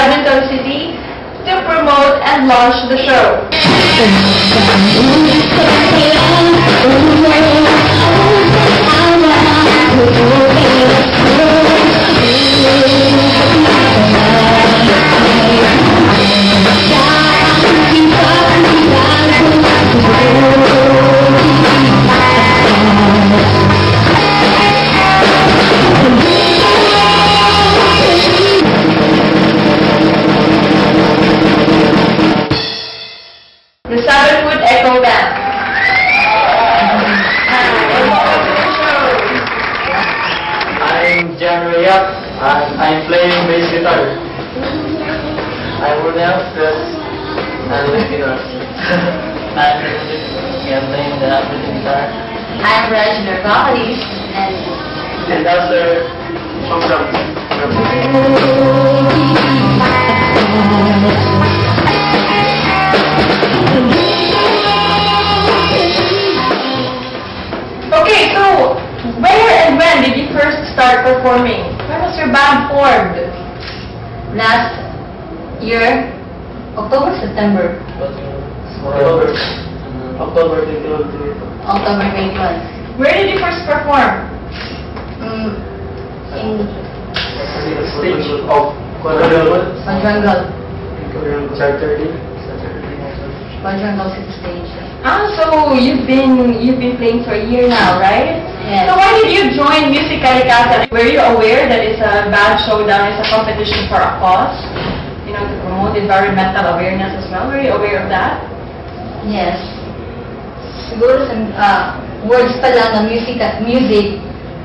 Badminton City to promote and launch the show. The Sabbathwood Echo Band. I'm Jan Rayak and I'm playing bass guitar. I'm Brunel, stress and lead guitar. I'm playing the bass guitar. I'm Rajner, vocalist, And also from Okay, so where and when did you first start performing? When was your band formed? last year, October, September, October 2022. October 21. Where did you first perform? In Stage of Quadrangle. Quadrangle Saturday. City Stage. So you've been playing for a year now, right? Yes. So why did you join Music Kalikatan? Were you aware that it's a band showdown, it's a competition for a cause? You know, to promote environmental awareness as well. Were you aware of that? Yes. Siguro sa words pa lang ng music,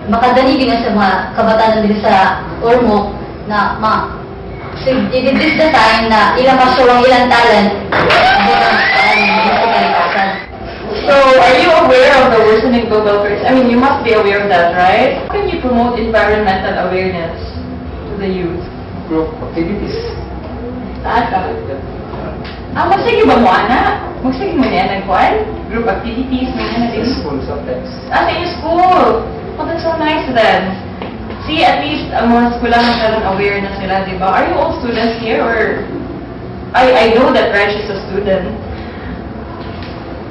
makadali din sa mga kabataan din sa Ormoc na i-this the time na ilang masyo ang ilang talent Music Kalikatan. So, are you aware of the worsening global crisis? I mean, you must be aware of that, right? How can you promote environmental awareness to the youth? Group activities. Magsige ba mo, ana? Magsige mo niya ng kwan? Group activities, may na din. School sometimes. Sa yung school. Oh, that's so nice then. See, at least, ang mga skulahan ka ng awareness nila, di ba? Are you all students here, or... I know that Raj is a student.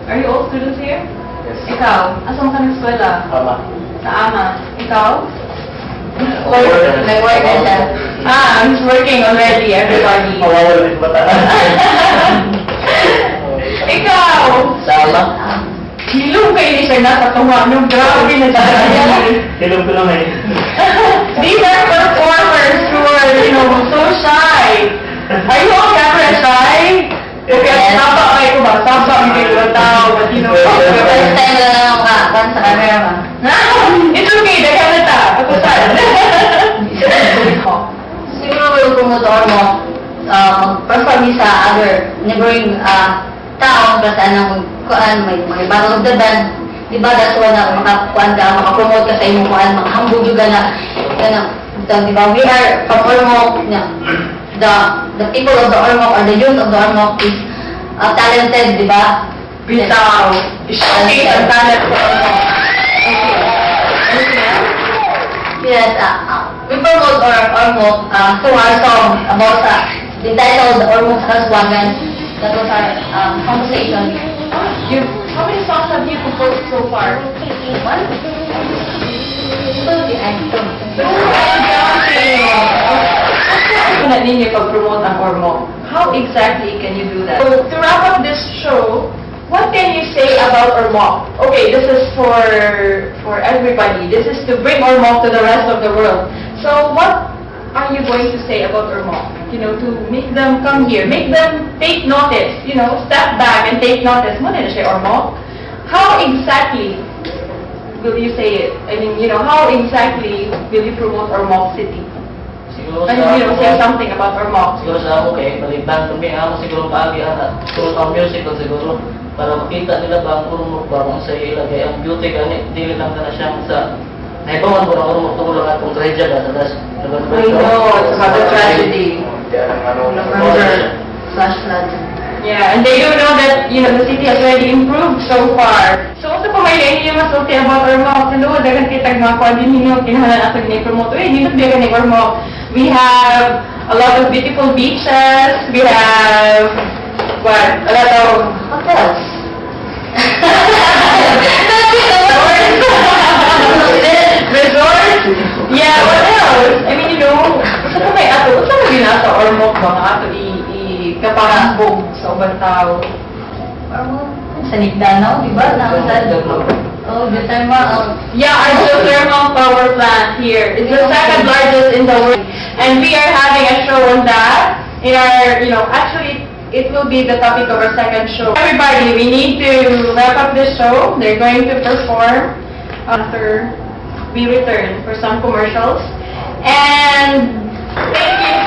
Are you all students here? Yes. Ikaw, asan ka ng eskwela? Tama. Sa AMA. Ikaw? Nag-work na siya. He's working already, everybody. Mawawala din bata. Ikaw! Tama. Hilong kayo ni sir na katuwa nung grabe na dahil. Hilong ko lang eh. These are performers who are, so shy. Are you all camera shy? Okay, saba kayo ba? Saba kayo ba tao? But First time lang ako makakan sa camera ma. It's okay, dagan na ta. Pagkusan. Siguro yung promotor mo, perform sa other neighboring town, kasi may battle of the band. Di ba, that's why na makapromote ka sa imong kuan, makahambog juga na, di ba, we are from Ormoc, the people of the Ormoc or the youth of the Ormoc is talented, di ba? Bitaw. Showcase ang talent ko. Yes, we promote our Ormoc through our song about entitled Ormoc Kaswagan. That was our conversation. How many songs have you composed so far? One. Kung ninyo pag-promote ang Ormoc, how exactly can you do that? So, to wrap up this show, what can you say about Ormoc? Okay, this is for everybody. This is to bring Ormoc to the rest of the world. So, what are you going to say about Ormoc? To make them come here, make them take notice, step back and take notice. Mo na siya Ormoc. How exactly will you say it? I mean, how exactly will you promote Ormoc City? Siguro Can you say something about Ormoc? Siguro sa ako kay baliban kami ako siguro paagi ana turo ang musical siguro para makita nila ba ang Ormoc ba kung sa ilagay ang beauty gani dili lang na siyang sa naibawan ko na Ormoc tungod lang atong tragedy ba tas I know, it's about the tragedy. Flash flood. Yeah, and they don't know that, the city has already improved so far. So, sa pamayain niyo masulti about Ormoc, dagan kitag mga kwan din ninyo, kinahalan natin ni promote. Dito biya ka ni Ormoc. We have a lot of beautiful beaches. We have, what? A lot of Hotels. resorts. Yeah, what else? I mean, you know, sa may ato, sa may binasa or mo ba nga ato kapahambog sa ubang tao. Sa Nigdanao, di ba? Oh, the time Yeah, our geothermal power plant here. It's the second largest in the world. And we are having a show on that. In our, you know, actually, it will be the topic of our second show. Everybody, we need to wrap up this show. They're going to perform after we return for some commercials. And thank you